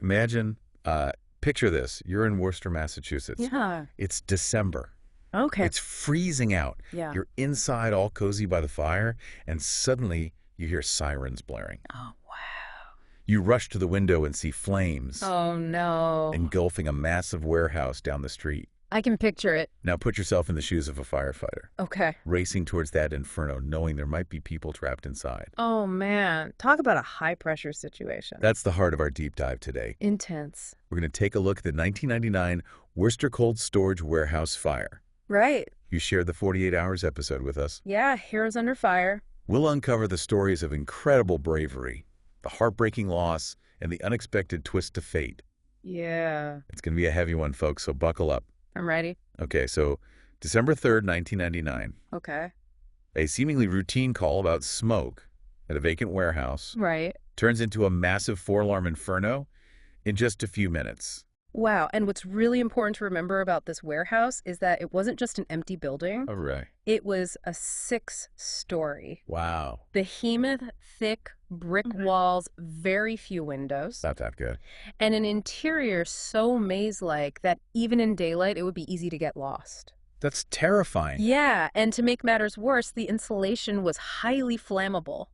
Imagine, picture this. You're in Worcester, Massachusetts. Yeah. It's December. Okay. It's freezing out. Yeah. You're inside all cozy by the fire, and suddenly you hear sirens blaring. Oh, wow. You rush to the window and see flames Oh, no. engulfing a massive warehouse down the street. I can picture it. Now put yourself in the shoes of a firefighter, Okay. racing towards that inferno, knowing there might be people trapped inside. Oh, man. Talk about a high-pressure situation. That's the heart of our deep dive today. Intense. We're going to take a look at the 1999 Worcester Cold Storage Warehouse fire. Right. You shared the 48 Hours episode with us. Yeah, Heroes Under Fire. We'll uncover the stories of incredible bravery, the heartbreaking loss, and the unexpected twist to fate. Yeah. It's going to be a heavy one, folks, so buckle up. I'm ready. Okay, so December 3rd, 1999. Okay. A seemingly routine call about smoke at a vacant warehouse Right. turns into a massive four-alarm inferno in just a few minutes. Wow. And what's really important to remember about this warehouse is that it wasn't just an empty building. All right. It was a 6-story. Wow. Behemoth, thick brick walls, very few windows, Not that good. and an interior so maze-like that even in daylight it would be easy to get lost. That's terrifying. Yeah, and to make matters worse, the insulation was highly flammable.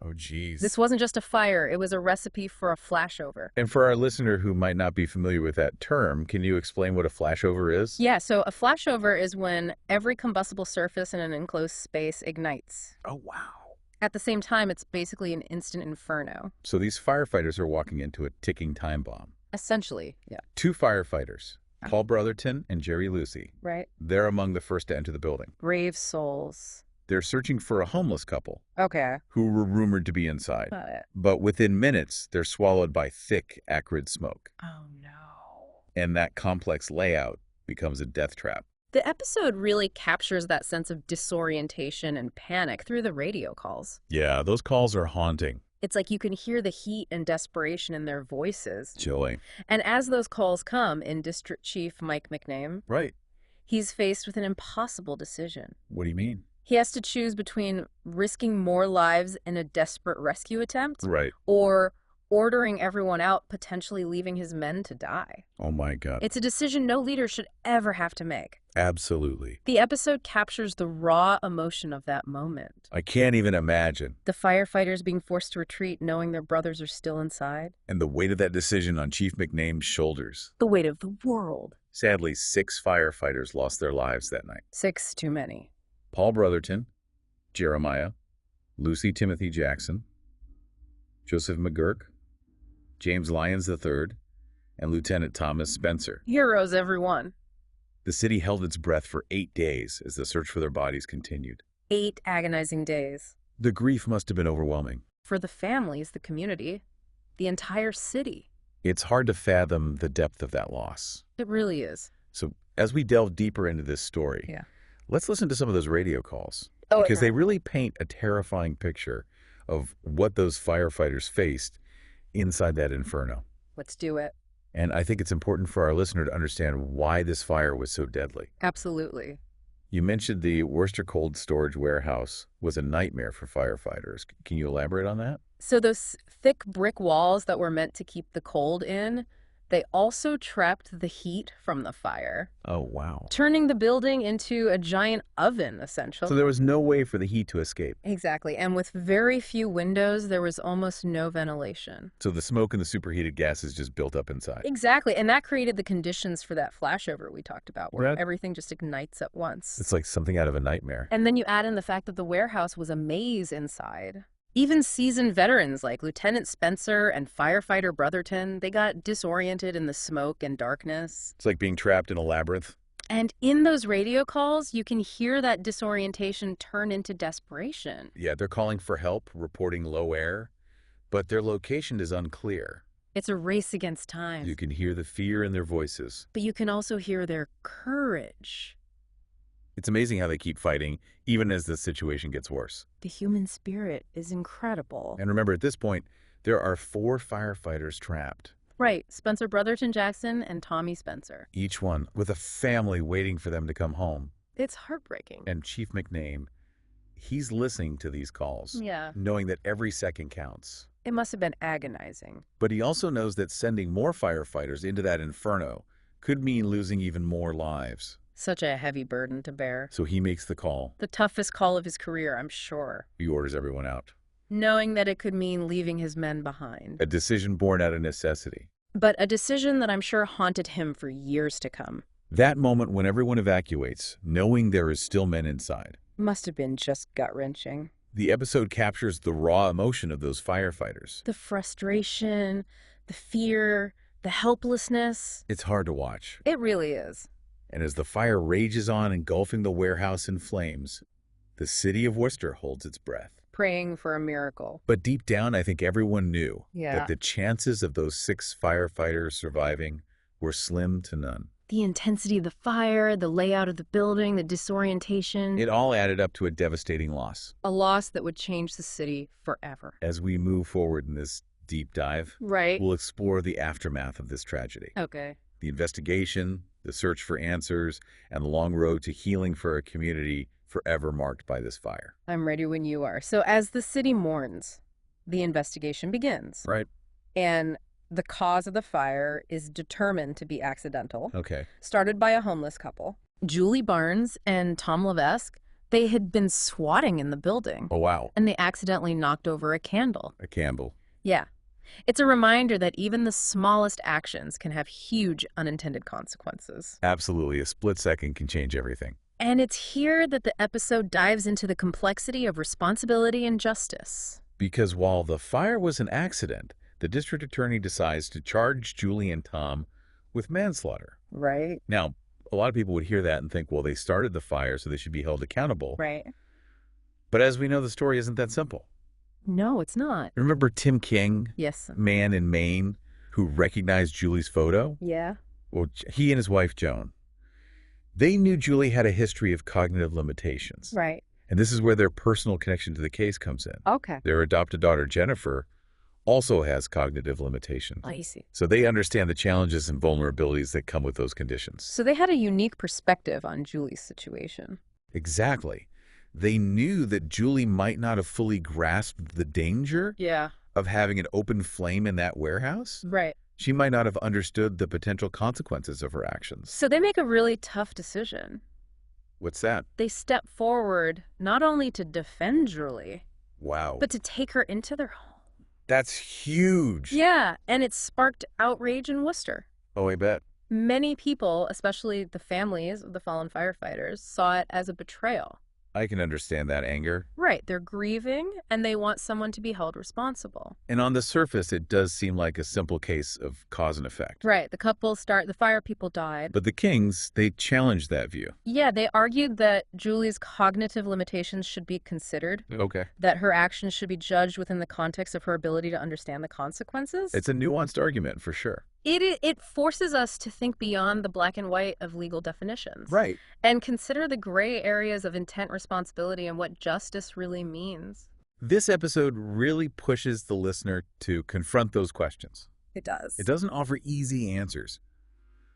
Oh, geez. This wasn't just a fire, it was a recipe for a flashover. And for our listener who might not be familiar with that term, can you explain what a flashover is? Yeah, so a flashover is when every combustible surface in an enclosed space ignites. Oh, wow. At the same time, it's basically an instant inferno. So these firefighters are walking into a ticking time bomb. Essentially, yeah. Two firefighters, Paul Brotherton and Jerry Lucy. Right? They're among the first to enter the building. Brave souls. They're searching for a homeless couple Okay. who were rumored to be inside. Got it. But within minutes, they're swallowed by thick, acrid smoke. Oh, no. And that complex layout becomes a death trap. The episode really captures that sense of disorientation and panic through the radio calls. Yeah, those calls are haunting. It's like you can hear the heat and desperation in their voices. Chilling. And as those calls come in District Chief Mike McName, Right. he's faced with an impossible decision. What do you mean? He has to choose between risking more lives in a desperate rescue attempt Right. or ordering everyone out, potentially leaving his men to die. Oh, my God. It's a decision no leader should ever have to make. Absolutely. The episode captures the raw emotion of that moment. I can't even imagine. The firefighters being forced to retreat knowing their brothers are still inside. And the weight of that decision on Chief McName's shoulders. The weight of the world. Sadly, 6 firefighters lost their lives that night. 6 too many. Paul Brotherton, Jeremiah, Lucy Timothy Jackson, Joseph McGurk, James Lyons III, and Lieutenant Thomas Spencer. Heroes, everyone. The city held its breath for 8 days as the search for their bodies continued. 8 agonizing days. The grief must have been overwhelming. For the families, the community, the entire city. It's hard to fathom the depth of that loss. It really is. So as we delve deeper into this story, Yeah. let's listen to some of those radio calls. Oh, Because yeah. they really paint a terrifying picture of what those firefighters faced inside that inferno. Let's do it. And I think it's important for our listener to understand why this fire was so deadly. Absolutely. You mentioned the Worcester Cold Storage Warehouse was a nightmare for firefighters. Can you elaborate on that? So those thick brick walls that were meant to keep the cold in, they also trapped the heat from the fire, Oh, wow. turning the building into a giant oven, essentially. So there was no way for the heat to escape. Exactly. And with very few windows, there was almost no ventilation. So the smoke and the superheated gases just built up inside. Exactly. And that created the conditions for that flashover we talked about, where Right. everything just ignites at once. It's like something out of a nightmare. And then you add in the fact that the warehouse was a maze inside. Even seasoned veterans like Lieutenant Spencer and firefighter Brotherton, they got disoriented in the smoke and darkness. It's like being trapped in a labyrinth. And in those radio calls, you can hear that disorientation turn into desperation. Yeah, they're calling for help, reporting low air, but their location is unclear. It's a race against time. You can hear the fear in their voices. But you can also hear their courage. It's amazing how they keep fighting, even as the situation gets worse. The human spirit is incredible. And remember, at this point, there are 4 firefighters trapped, Right, Spencer Brotherton Jackson and Tommy Spencer. each one with a family waiting for them to come home. It's heartbreaking. And Chief McName, he's listening to these calls, Yeah. knowing that every second counts. It must have been agonizing. But he also knows that sending more firefighters into that inferno could mean losing even more lives. Such a heavy burden to bear. So he makes the call. The toughest call of his career, I'm sure. He orders everyone out. Knowing that it could mean leaving his men behind. A decision born out of necessity. But a decision that I'm sure haunted him for years to come. That moment when everyone evacuates, knowing there is still men inside. Must have been just gut-wrenching. The episode captures the raw emotion of those firefighters. The frustration, the fear, the helplessness. It's hard to watch. It really is. And as the fire rages on, engulfing the warehouse in flames, the city of Worcester holds its breath. Praying for a miracle. But deep down, I think everyone knew Yeah. that the chances of those 6 firefighters surviving were slim to none. The intensity of the fire, the layout of the building, the disorientation. It all added up to a devastating loss. A loss that would change the city forever. As we move forward in this deep dive, Right. we'll explore the aftermath of this tragedy. Okay. The investigation, the search for answers, and the long road to healing for a community forever marked by this fire. I'm ready when you are. So as the city mourns, the investigation begins. Right. And the cause of the fire is determined to be accidental. Okay. Started by a homeless couple. Julie Barnes and Tom Levesque, they had been swatting in the building. Oh, wow. And they accidentally knocked over a candle. A Campbell. Yeah. It's a reminder that even the smallest actions can have huge unintended consequences. Absolutely. A split second can change everything. And it's here that the episode dives into the complexity of responsibility and justice. Because while the fire was an accident, the district attorney decides to charge Julie and Tom with manslaughter. Right. Now, a lot of people would hear that and think, well, they started the fire, so they should be held accountable. Right. But as we know, the story isn't that simple. No, it's not. Remember Tim King, Yes. man in Maine, who recognized Julie's photo? Yeah. Well, he and his wife, Joan. They knew Julie had a history of cognitive limitations. Right. And this is where their personal connection to the case comes in. Okay. Their adopted daughter, Jennifer, also has cognitive limitations. I see. So they understand the challenges and vulnerabilities that come with those conditions. So they had a unique perspective on Julie's situation. Exactly. They knew that Julie might not have fully grasped the danger Yeah. of having an open flame in that warehouse. Right. She might not have understood the potential consequences of her actions. So they make a really tough decision. What's that? They step forward not only to defend Julie, Wow. but to take her into their home. That's huge. Yeah, and it sparked outrage in Worcester. Oh, I bet. Many people, especially the families of the fallen firefighters, saw it as a betrayal. I can understand that anger. Right, they're grieving and they want someone to be held responsible. And on the surface, it does seem like a simple case of cause and effect. Right, the fire people died. But the Kings, they challenged that view. Yeah, they argued that Julie's cognitive limitations should be considered, Okay. that her actions should be judged within the context of her ability to understand the consequences. It's a nuanced argument for sure. It forces us to think beyond the black and white of legal definitions. Right. And consider the gray areas of intent, responsibility, and what justice really means. This episode really pushes the listener to confront those questions. It does. It doesn't offer easy answers,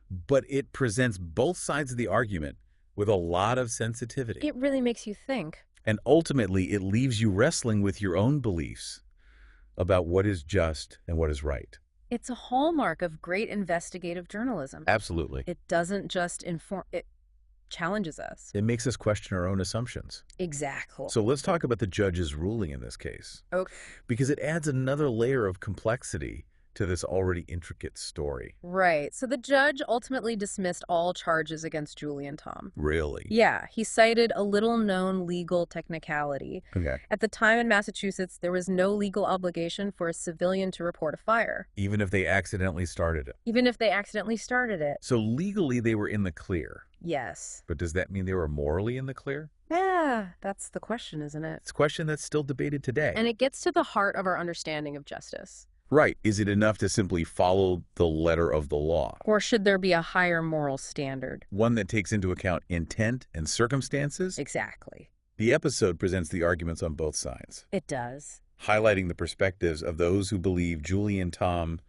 but it presents both sides of the argument with a lot of sensitivity. It really makes you think. And ultimately, it leaves you wrestling with your own beliefs about what is just and what is right. It's a hallmark of great investigative journalism. Absolutely. It doesn't just inform, it challenges us. It makes us question our own assumptions. Exactly. So let's talk about the judge's ruling in this case, Okay. because it adds another layer of complexity to this already intricate story. Right. So the judge ultimately dismissed all charges against Julie and Tom. Really? Yeah, he cited a little-known legal technicality. Okay. At the time in Massachusetts, there was no legal obligation for a civilian to report a fire, Even if they accidentally started it. even if they accidentally started it. So legally, they were in the clear. Yes. But does that mean they were morally in the clear? Yeah, that's the question, isn't it? It's a question that's still debated today. And it gets to the heart of our understanding of justice. Right. Is it enough to simply follow the letter of the law? Or should there be a higher moral standard? One that takes into account intent and circumstances? Exactly. The episode presents the arguments on both sides, It does. highlighting the perspectives of those who believe Julie and Tom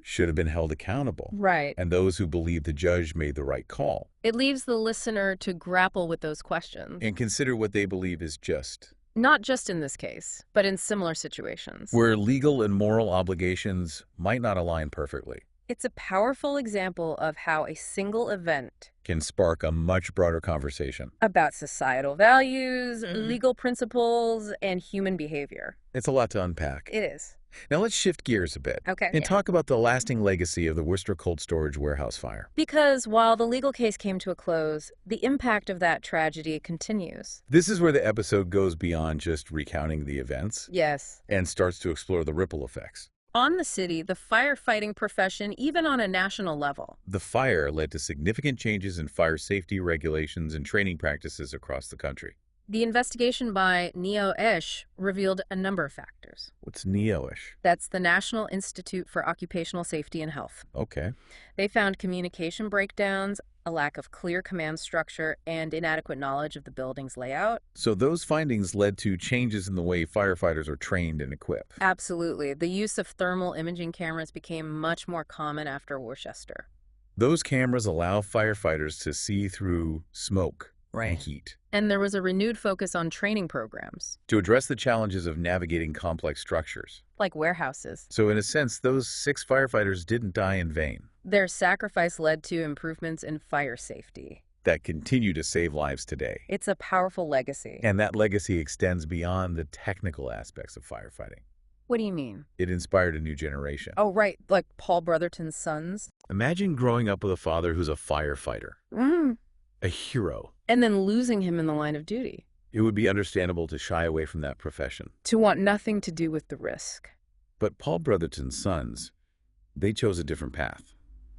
should have been held accountable, Right. and those who believe the judge made the right call, It leaves the listener to grapple with those questions. and consider what they believe is just Not just in this case, but in similar situations. where legal and moral obligations might not align perfectly, It's a powerful example of how a single event can spark a much broader conversation. about societal values, legal principles, and human behavior. It's a lot to unpack. It is. Now let's shift gears a bit Okay. and talk about the lasting legacy of the Worcester Cold Storage Warehouse fire. Because while the legal case came to a close, the impact of that tragedy continues. This is where the episode goes beyond just recounting the events Yes. and starts to explore the ripple effects. On the city, the firefighting profession, even on a national level. The fire led to significant changes in fire safety regulations and training practices across the country. The investigation by NEO-ISH revealed a number of factors. What's NEO-ish? That's the National Institute for Occupational Safety and Health. Okay. They found communication breakdowns, a lack of clear command structure, and inadequate knowledge of the building's layout. So those findings led to changes in the way firefighters are trained and equipped. Absolutely. The use of thermal imaging cameras became much more common after Worcester. Those cameras allow firefighters to see through smoke Right. and heat. And there was a renewed focus on training programs, To address the challenges of navigating complex structures. like warehouses. So in a sense, those 6 firefighters didn't die in vain. Their sacrifice led to improvements in fire safety. That continue to save lives today. It's a powerful legacy. And that legacy extends beyond the technical aspects of firefighting. What do you mean? It inspired a new generation. Oh, right, like Paul Brotherton's sons. Imagine growing up with a father who's a firefighter, a hero. And then losing him in the line of duty. It would be understandable to shy away from that profession. To want nothing to do with the risk. But Paul Brotherton's sons, they chose a different path.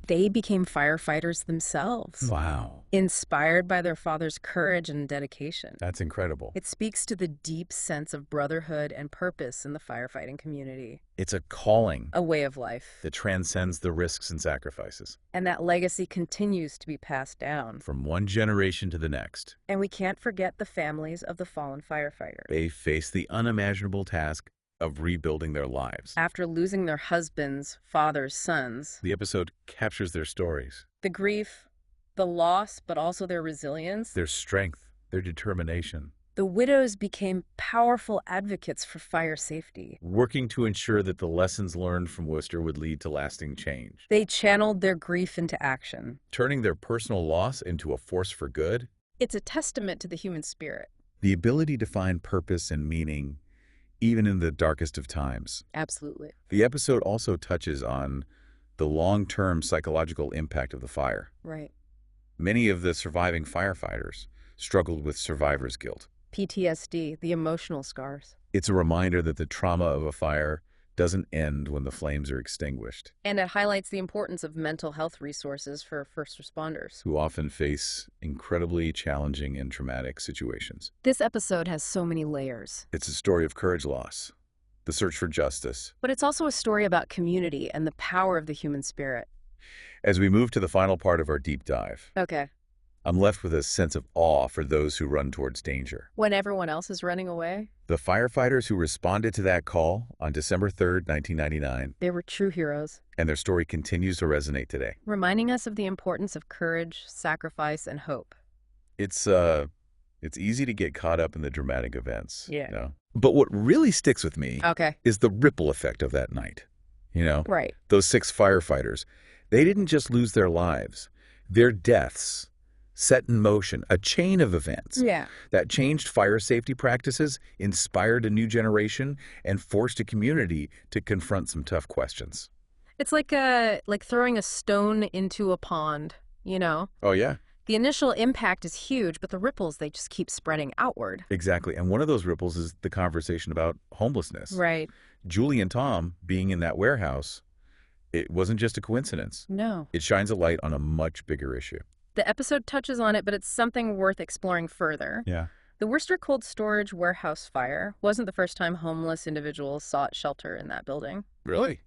They became firefighters themselves, Wow. inspired by their father's courage and dedication. That's incredible. It speaks to the deep sense of brotherhood and purpose in the firefighting community, It's a calling a way of life. that transcends the risks and sacrifices And that legacy continues to be passed down. from one generation to the next. And we can't forget the families of the fallen firefighters. They face the unimaginable task of rebuilding their lives. After losing their husbands, fathers, sons, The episode captures their stories, the grief, the loss, but also their resilience, their strength, their determination, the widows became powerful advocates for fire safety. working to ensure that the lessons learned from Worcester would lead to lasting change. They channeled their grief into action. Turning their personal loss into a force for good, It's a testament to the human spirit. the ability to find purpose and meaning even in the darkest of times. Absolutely. The episode also touches on the long-term psychological impact of the fire. Right. Many of the surviving firefighters struggled with survivor's guilt. PTSD, the emotional scars. It's a reminder that the trauma of a fire doesn't end when the flames are extinguished, And it highlights the importance of mental health resources for first responders. who often face incredibly challenging and traumatic situations. This episode has so many layers. It's a story of courage loss, the search for justice. But it's also a story about community and the power of the human spirit. As we move to the final part of our deep dive, Okay. I'm left with a sense of awe for those who run towards danger. When everyone else is running away, The firefighters who responded to that call on December 3rd, 1999, they were true heroes, and their story continues to resonate today. reminding us of the importance of courage, sacrifice, and hope. It's easy to get caught up in the dramatic events. Yeah. You know? But what really sticks with me Okay. is the ripple effect of that night. You know, Right. those 6 firefighters, they didn't just lose their lives. Their deaths set in motion a chain of events Yeah. that changed fire safety practices, inspired a new generation, and forced a community to confront some tough questions. It's like throwing a stone into a pond, you know? Oh, yeah. The initial impact is huge, but the ripples, they just keep spreading outward. Exactly. And one of those ripples is the conversation about homelessness. Right. Julie and Tom being in that warehouse, it wasn't just a coincidence. No. It shines a light on a much bigger issue. The episode touches on it, but it's something worth exploring further. Yeah. The Worcester Cold Storage Warehouse fire wasn't the first time homeless individuals sought shelter in that building. Really?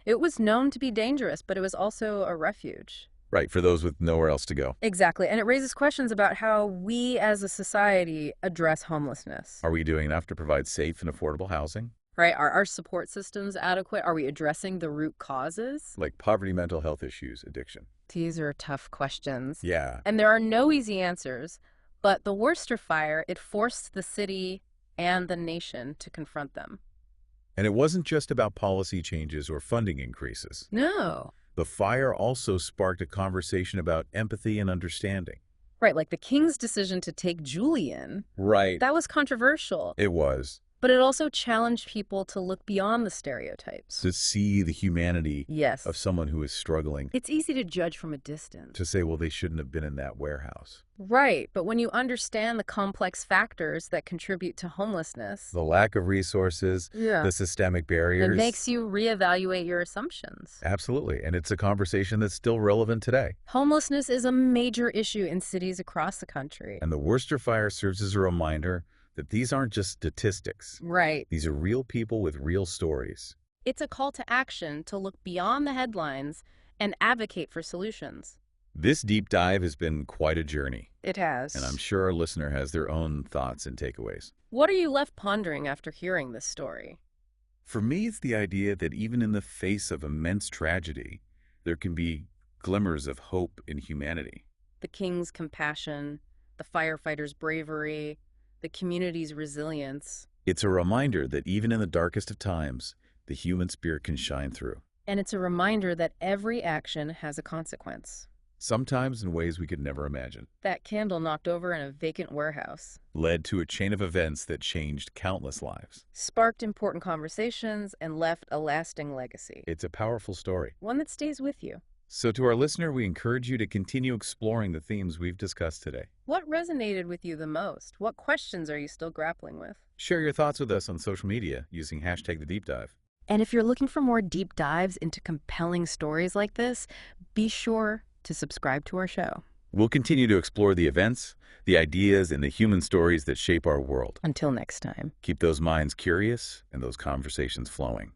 It was known to be dangerous, but it was also a refuge. Right, for those with nowhere else to go. Exactly, and it raises questions about how we as a society address homelessness. Are we doing enough to provide safe and affordable housing? Right? Are our support systems adequate? Are we addressing the root causes? Like poverty, mental health issues, addiction. These are tough questions. Yeah. And there are no easy answers, but the Worcester fire, it forced the city and the nation to confront them. And it wasn't just about policy changes or funding increases. No. The fire also sparked a conversation about empathy and understanding. Right, like the king's decision to take Julian. Right. That was controversial. It was. But it also challenged people to look beyond the stereotypes. To see the humanity Yes. of someone who is struggling. It's easy to judge from a distance. To say, well, they shouldn't have been in that warehouse. Right, but when you understand the complex factors that contribute to homelessness, The lack of resources, the systemic it barriers. makes you reevaluate your assumptions. Absolutely. And it's a conversation that's still relevant today. Homelessness is a major issue in cities across the country. And the Worcester fire serves as a reminder that these aren't just statistics. Right. These are real people with real stories. It's a call to action to look beyond the headlines and advocate for solutions. This deep dive has been quite a journey, It has. and I'm sure our listener has their own thoughts and takeaways. What are you left pondering after hearing this story? For me, it's the idea that even in the face of immense tragedy, there can be glimmers of hope in humanity. The king's compassion, the firefighters' bravery, the community's resilience. It's a reminder that even in the darkest of times, the human spirit can shine through. And it's a reminder that every action has a consequence. Sometimes in ways we could never imagine. That candle knocked over in a vacant warehouse Led to a chain of events that changed countless lives. sparked important conversations and left a lasting legacy. It's a powerful story. One that stays with you. So to our listener, we encourage you to continue exploring the themes we've discussed today. What resonated with you the most? What questions are you still grappling with? Share your thoughts with us on social media using #TheDeepDive. And if you're looking for more deep dives into compelling stories like this, be sure to subscribe to our show. We'll continue to explore the events, the ideas, and the human stories that shape our world. Until next time. Keep those minds curious and those conversations flowing.